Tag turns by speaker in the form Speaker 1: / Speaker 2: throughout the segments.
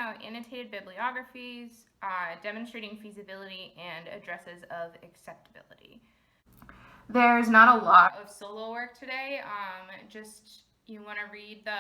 Speaker 1: about annotated bibliographies, demonstrating feasibility, and addresses of acceptability. There's not a lot of solo work today. Just you want to read the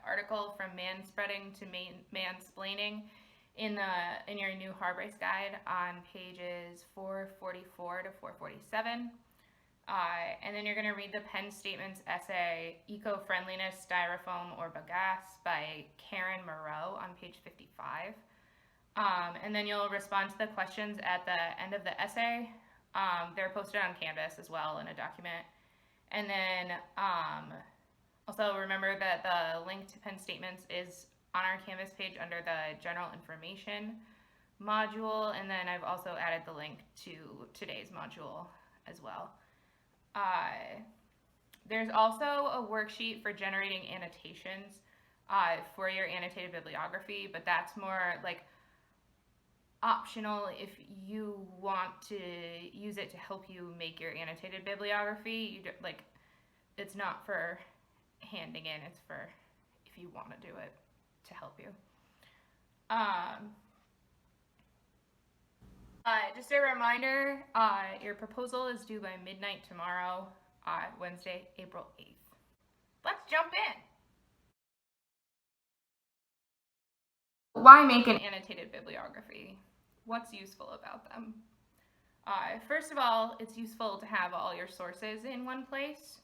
Speaker 1: article from Manspreading to Mansplaining in your new Harbrice guide on pages 444 to 447. And then you're going to read the Penn Statements essay, Eco-Friendliness, Styrofoam, or Bagasse by Karen Moreau on page 55. And then you'll respond to the questions at the end of the essay. They're posted on Canvas as well in a document. And then also remember that the link to Penn Statements is on our Canvas page under the General Information module. And then I've also added the link to today's module as well. There's also a worksheet for generating annotations for your annotated bibliography, but that's more like optional if you want to use it to help you make your annotated bibliography. It's not for handing in, it's for if you want to do it to help you. Just a reminder, your proposal is due by midnight tomorrow, Wednesday, April 8th. Let's jump in. Why make an annotated bibliography? What's useful about them? First of all, it's useful to have all your sources in one place.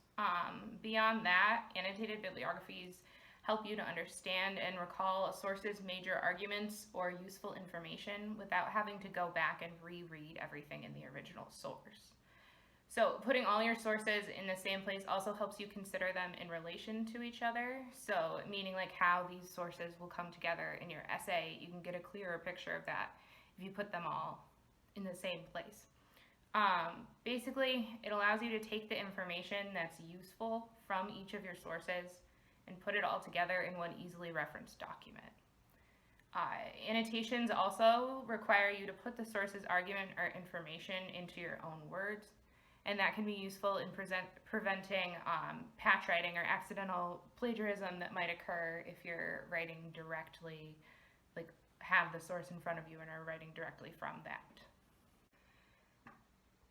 Speaker 1: Beyond that, annotated bibliographies help you to understand and recall a source's major arguments or useful information without having to go back and reread everything in the original source. So putting all your sources in the same place also helps you consider them in relation to each other. So meaning like how these sources will come together in your essay, you can get a clearer picture of that if you put them all in the same place. Basically, it allows you to take the information that's useful from each of your sources and put it all together in one easily referenced document. Annotations also require you to put the source's argument or information into your own words, and that can be useful in preventing patch writing or accidental plagiarism that might occur if you're writing directly, like have the source in front of you and are writing directly from that.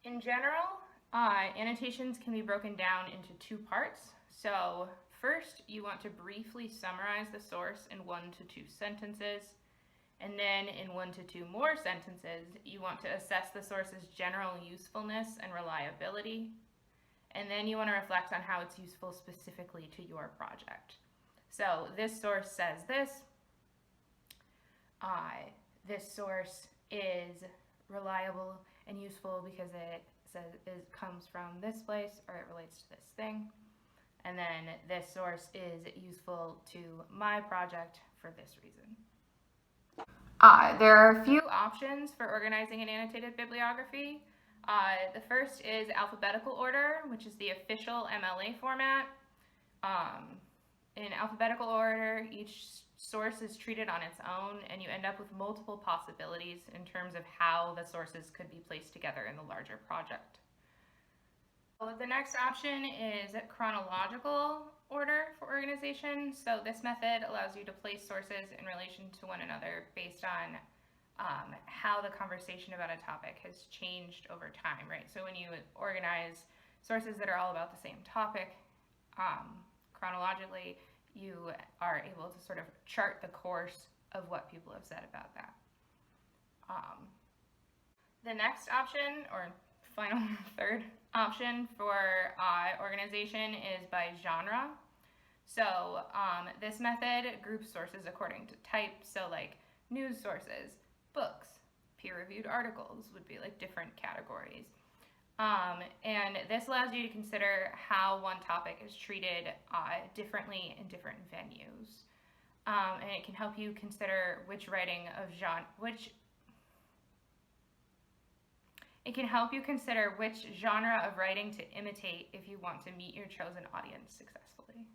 Speaker 1: In general, annotations can be broken down into two parts. So first, you want to briefly summarize the source in 1 to 2 sentences, and then in 1 to 2 more sentences, you want to assess the source's general usefulness and reliability, and then you want to reflect on how it's useful specifically to your project. So this source says this. This source is reliable and useful because it says it comes from this place or it relates to this thing. And then this source is useful to my project for this reason. There are a few options for organizing an annotated bibliography. The first is alphabetical order, which is the official MLA format. In alphabetical order, each source is treated on its own, and you end up with multiple possibilities in terms of how the sources could be placed together in the larger project. The next option is chronological order for organization. So this method allows you to place sources in relation to one another based on how the conversation about a topic has changed over time, right? So when you organize sources that are all about the same topic, chronologically, you are able to sort of chart the course of what people have said about that. The next option, or final third option for organization is by genre. So this method groups sources according to type. So like news sources, books, peer-reviewed articles would be like different categories. And this allows you to consider how one topic is treated differently in different venues. And it can help you consider which genre of writing to imitate if you want to meet your chosen audience successfully.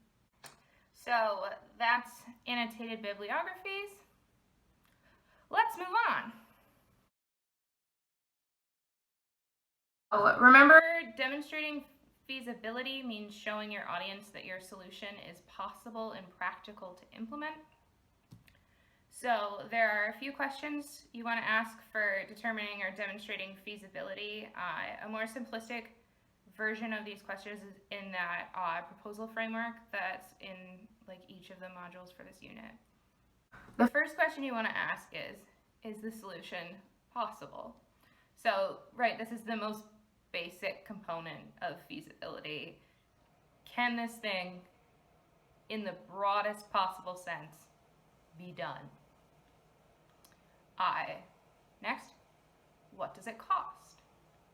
Speaker 1: So that's annotated bibliographies. Let's move on. Remember, demonstrating feasibility means showing your audience that your solution is possible and practical to implement. So there are a few questions you want to ask for determining or demonstrating feasibility. A more simplistic version of these questions is in that proposal framework that's in like each of the modules for this unit. The first question you want to ask is the solution possible? So, right, this is the most basic component of feasibility. Can this thing, in the broadest possible sense, be done? Next, what does it cost?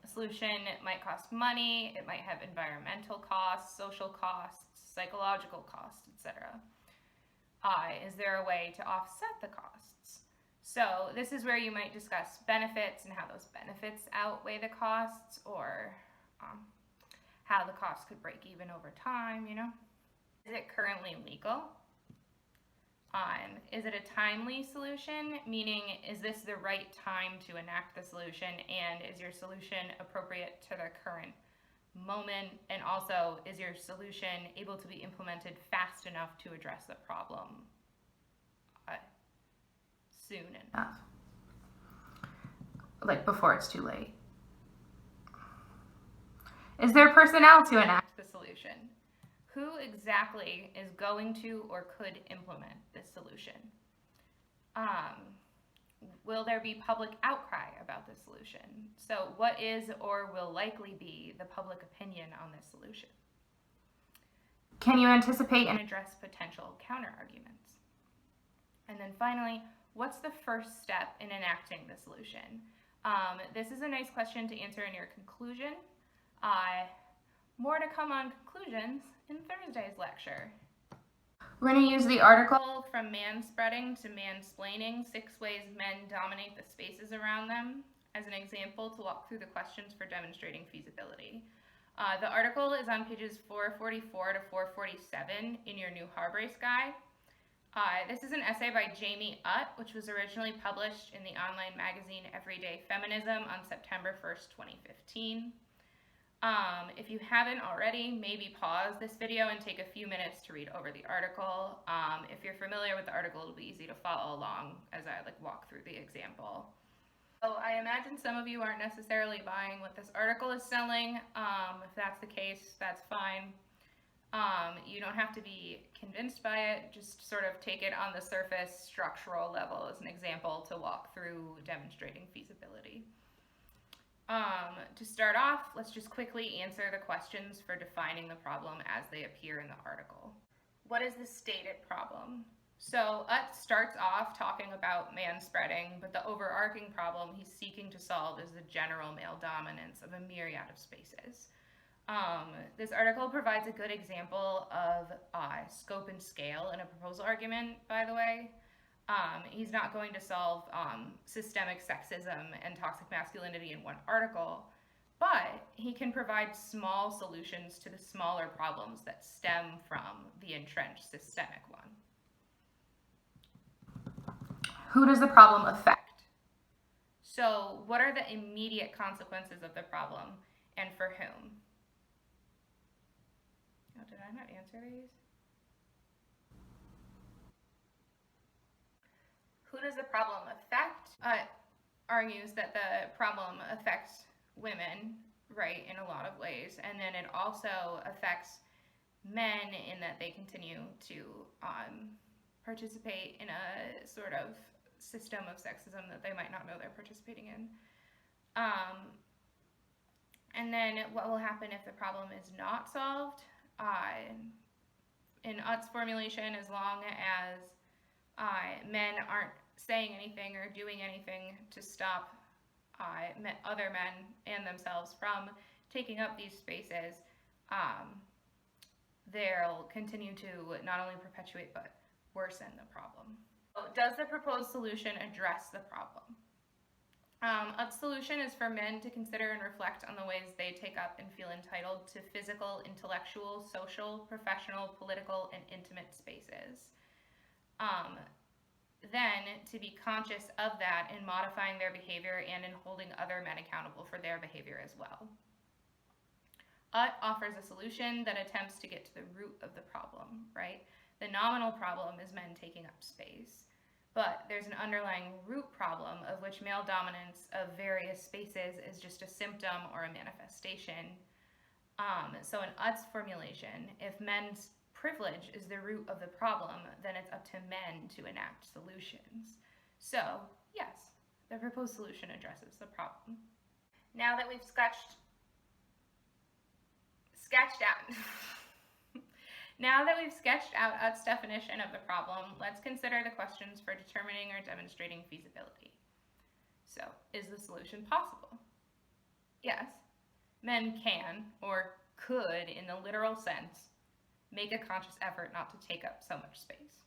Speaker 1: A solution might cost money, it might have environmental costs, social costs, psychological costs, etc. Is there a way to offset the costs? So this is where you might discuss benefits and how those benefits outweigh the costs, or how the costs could break even over time, you know? Is it currently legal? Is it a timely solution? Meaning, is this the right time to enact the solution, and is your solution appropriate to the current moment? And also, is your solution able to be implemented fast enough to address the problem soon enough? Like before it's too late. Is there personnel to enact the solution? Who exactly is going to or could implement this solution? Will there be public outcry about this solution? So what is or will likely be the public opinion on this solution? Can you anticipate and address potential counter-arguments? And then finally, what's the first step in enacting the solution? This is a nice question to answer in your conclusion. More to come on conclusions in Thursday's lecture. We're going to use the article From Manspreading to Mansplaining, 6 Ways Men Dominate the Spaces Around Them, as an example to walk through the questions for demonstrating feasibility. The article is on pages 444 to 447 in your new Harbrace guide. This is an essay by Jamie Utt, which was originally published in the online magazine Everyday Feminism on September 1st, 2015. If you haven't already, maybe pause this video and take a few minutes to read over the article. If you're familiar with the article, it'll be easy to follow along as I walk through the example. So I imagine some of you aren't necessarily buying what this article is selling. If that's the case, that's fine. You don't have to be convinced by it, just sort of take it on the surface structural level as an example to walk through demonstrating feasibility. To start off, let's just quickly answer the questions for defining the problem as they appear in the article. What is the stated problem? So Utt starts off talking about manspreading, but the overarching problem he's seeking to solve is the general male dominance of a myriad of spaces. This article provides a good example of scope and scale in a proposal argument, by the way. He's not going to solve systemic sexism and toxic masculinity in one article, but he can provide small solutions to the smaller problems that stem from the entrenched systemic one. Who does the problem affect? So what are the immediate consequences of the problem, and for whom? Oh, did I not answer these? Who does the problem affect? Argues that the problem affects women, right, in a lot of ways, and then it also affects men in that they continue to participate in a sort of system of sexism that they might not know they're participating in. And then what will happen if the problem is not solved? In Utt's formulation, as long as men aren't saying anything or doing anything to stop other men and themselves from taking up these spaces, they'll continue to not only perpetuate but worsen the problem. Does the proposed solution address the problem? Utt's solution is for men to consider and reflect on the ways they take up and feel entitled to physical, intellectual, social, professional, political, and intimate spaces. Then to be conscious of that in modifying their behavior and in holding other men accountable for their behavior as well. Utt offers a solution that attempts to get to the root of the problem, right? The nominal problem is men taking up space. but there's an underlying root problem of which male dominance of various spaces is just a symptom or a manifestation. So in Utt's formulation, if men's privilege is the root of the problem, then it's up to men to enact solutions. So, yes, the proposed solution addresses the problem. Now that we've sketched out Now that we've sketched out Utt's definition of the problem, let's consider the questions for determining or demonstrating feasibility. So, is the solution possible? Yes. Men can, or could in the literal sense, make a conscious effort not to take up so much space.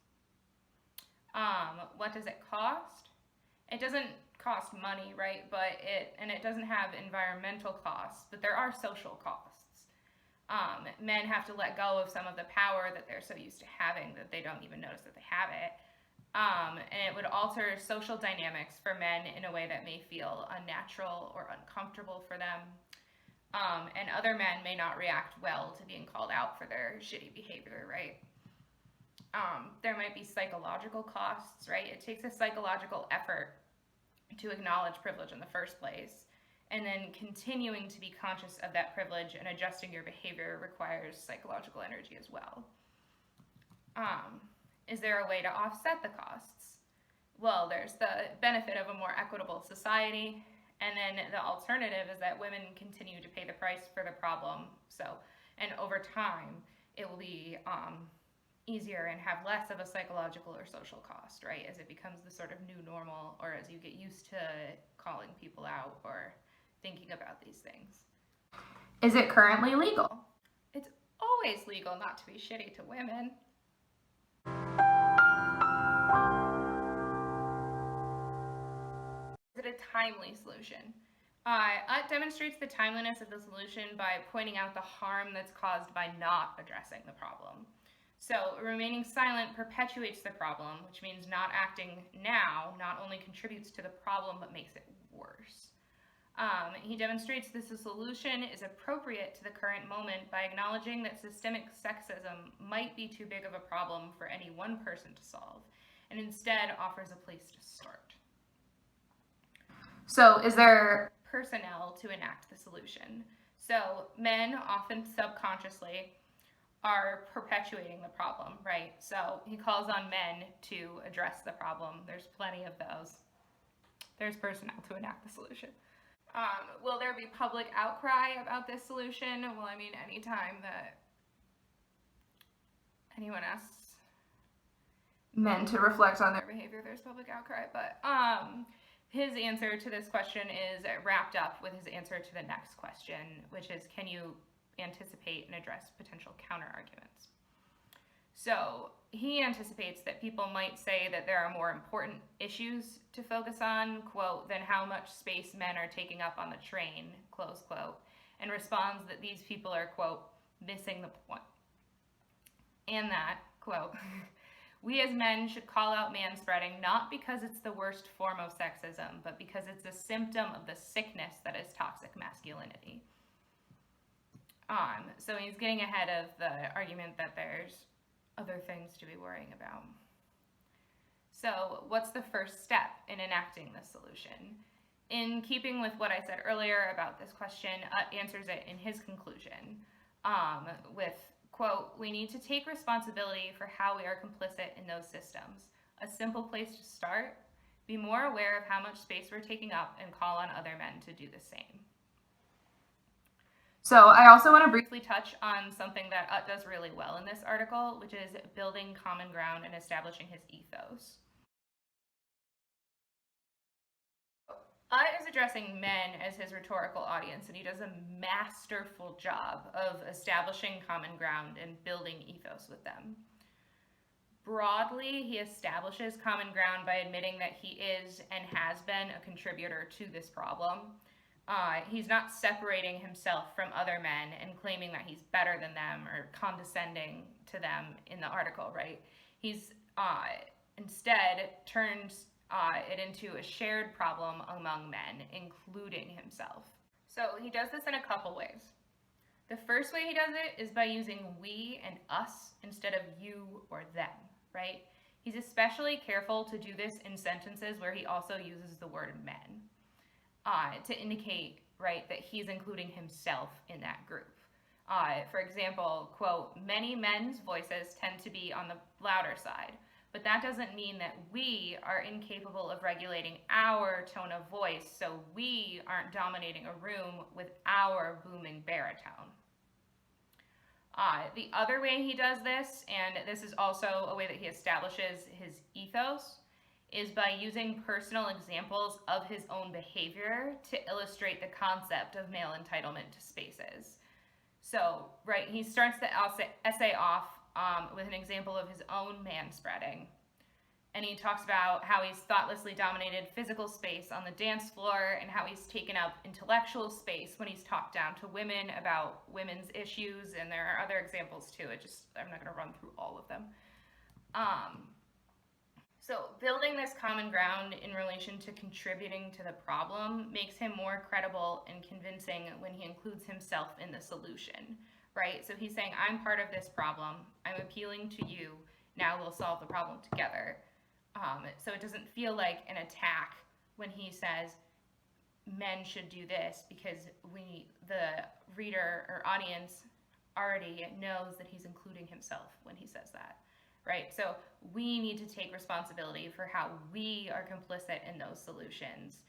Speaker 1: What does it cost? It doesn't cost money, right? But it doesn't have environmental costs, but there are social costs. Men have to let go of some of the power that they're so used to having that they don't even notice that they have it. And it would alter social dynamics for men in a way that may feel unnatural or uncomfortable for them. And other men may not react well to being called out for their shitty behavior, right? There might be psychological costs, right? It takes a psychological effort to acknowledge privilege in the first place. And then continuing to be conscious of that privilege and adjusting your behavior requires psychological energy as well. Is there a way to offset the costs? Well, there's the benefit of a more equitable society, and then the alternative is that women continue to pay the price for the problem. And over time, it will be easier and have less of a psychological or social cost, right? As it becomes the sort of new normal, or as you get used to calling people out or thinking about these things. Is it currently legal? It's always legal not to be shitty to women. Is it a timely solution? Utt demonstrates the timeliness of the solution by pointing out the harm that's caused by not addressing the problem. So remaining silent perpetuates the problem, which means not acting now not only contributes to the problem but makes it worse. He demonstrates that the solution is appropriate to the current moment by acknowledging that systemic sexism might be too big of a problem for any one person to solve, and instead offers a place to start. So, is there personnel to enact the solution? So, men, often subconsciously, are perpetuating the problem, right? So, he calls on men to address the problem. There's plenty of those. There's personnel to enact the solution. Will there be public outcry about this solution? Well, I mean, anytime that anyone asks men to reflect on their behavior, there's public outcry. But his answer to this question is wrapped up with his answer to the next question, which is, can you anticipate and address potential counter-arguments? So he anticipates that people might say that there are more important issues to focus on, quote, than how much space men are taking up on the train, close quote, and responds that these people are, quote, missing the point. And that, quote, we as men should call out manspreading not because it's the worst form of sexism, but because it's a symptom of the sickness that is toxic masculinity. So he's getting ahead of the argument that there's other things to be worrying about. So what's the first step in enacting this solution? In keeping with what I said earlier about this question, Utt answers it in his conclusion with, quote, we need to take responsibility for how we are complicit in those systems. A simple place to start, be more aware of how much space we're taking up and call on other men to do the same. So I also want to briefly touch on something that Utt does really well in this article, which is building common ground and establishing his ethos. Utt is addressing men as his rhetorical audience, and he does a masterful job of establishing common ground and building ethos with them. Broadly, he establishes common ground by admitting that he is and has been a contributor to this problem. He's not separating himself from other men and claiming that he's better than them or condescending to them in the article, right? He's instead turns it into a shared problem among men, including himself. So he does this in a couple ways. The first way he does it is by using we and us instead of you or them, right? He's especially careful to do this in sentences where he also uses the word men to indicate, right, that he's including himself in that group. For example, quote, many men's voices tend to be on the louder side, but that doesn't mean that we are incapable of regulating our tone of voice, so we aren't dominating a room with our booming baritone. The other way he does this, and this is also a way that he establishes his ethos, is by using personal examples of his own behavior to illustrate the concept of male entitlement to spaces. So, right, he starts the essay off with an example of his own manspreading. And he talks about how he's thoughtlessly dominated physical space on the dance floor and how he's taken up intellectual space when he's talked down to women about women's issues. And there are other examples too. I'm not going to run through all of them. So building this common ground in relation to contributing to the problem makes him more credible and convincing when he includes himself in the solution, right? So he's saying, I'm part of this problem. I'm appealing to you. Now we'll solve the problem together. So it doesn't feel like an attack when he says men should do this, because the reader or audience already knows that he's including himself when he says that, right? So we need to take responsibility for how we are complicit in those solutions.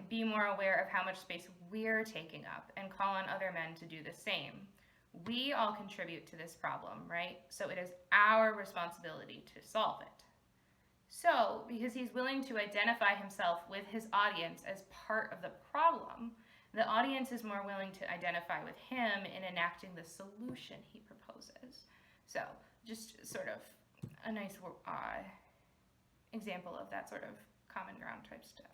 Speaker 1: Be more aware of how much space we're taking up and call on other men to do the same. We all contribute to this problem, right? So it is our responsibility to solve it. So, because he's willing to identify himself with his audience as part of the problem, the audience is more willing to identify with him in enacting the solution he proposes. So, just sort of a nice example of that sort of common ground type stuff.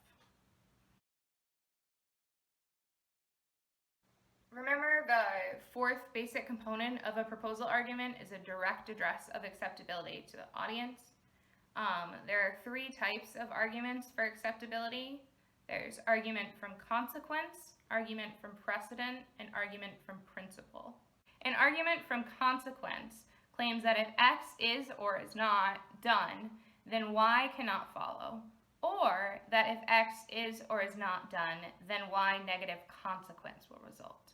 Speaker 1: Remember, the fourth basic component of a proposal argument is a direct address of acceptability to the audience. There are three types of arguments for acceptability. There's argument from consequence, argument from precedent, and argument from principle. An argument from consequence claims that if X is or is not done, then Y cannot follow, or that if X is or is not done, then Y negative consequence will result.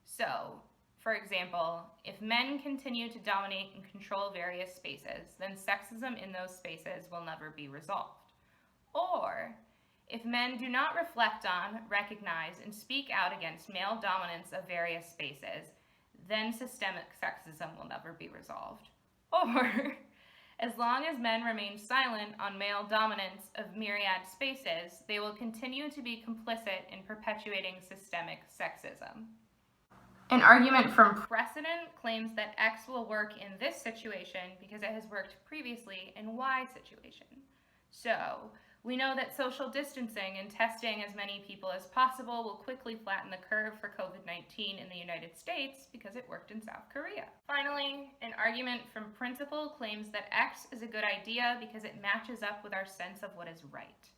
Speaker 1: So, for example, if men continue to dominate and control various spaces, then sexism in those spaces will never be resolved. Or, if men do not reflect on, recognize, and speak out against male dominance of various spaces, then systemic sexism will never be resolved. Or, as long as men remain silent on male dominance of myriad spaces, they will continue to be complicit in perpetuating systemic sexism. An argument from precedent claims that X will work in this situation because it has worked previously in Y situation. So, we know that social distancing and testing as many people as possible will quickly flatten the curve for COVID-19 in the United States because it worked in South Korea. Finally, an argument from principle claims that X is a good idea because it matches up with our sense of what is right.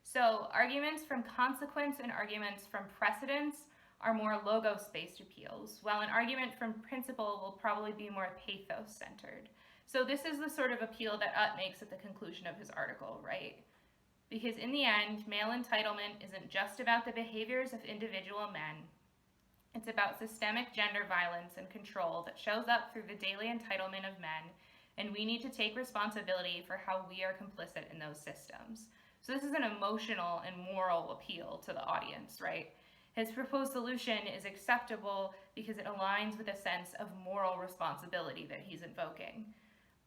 Speaker 1: So, arguments from consequence and arguments from precedence are more logos-based appeals, while an argument from principle will probably be more pathos-centered. So this is the sort of appeal that Utt makes at the conclusion of his article, right? Because in the end, male entitlement isn't just about the behaviors of individual men. It's about systemic gender violence and control that shows up through the daily entitlement of men, and we need to take responsibility for how we are complicit in those systems. So this is an emotional and moral appeal to the audience, right? His proposed solution is acceptable because it aligns with a sense of moral responsibility that he's invoking.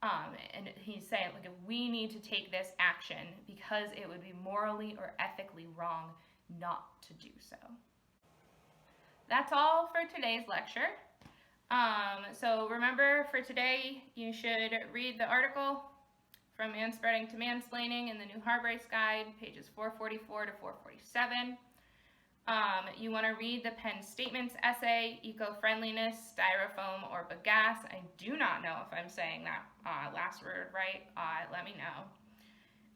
Speaker 1: And he's saying, like, we need to take this action because it would be morally or ethically wrong not to do so. That's all for today's lecture. So remember, for today, you should read the article From Manspreading to Mansplaining in the New Harbrace Guide, pages 444 to 447. You want to read the Penn Statements essay, Eco-Friendliness, Styrofoam, or Bagasse. I do not know if I'm saying that last word right. Let me know.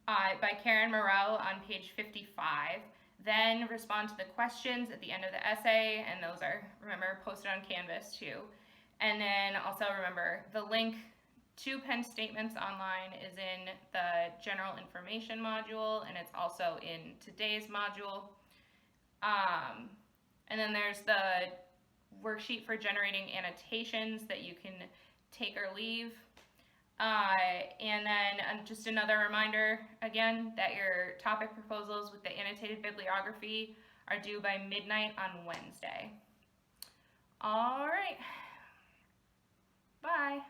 Speaker 1: By Karen Moreau on page 55. Then respond to the questions at the end of the essay, and those are, remember, posted on Canvas too. And then also remember the link 2 Penn Statements Online is in the General Information module, and it's also in today's module. And then there's the worksheet for generating annotations that you can take or leave. And then just another reminder, again, that your topic proposals with the annotated bibliography are due by midnight on Wednesday. All right. Bye.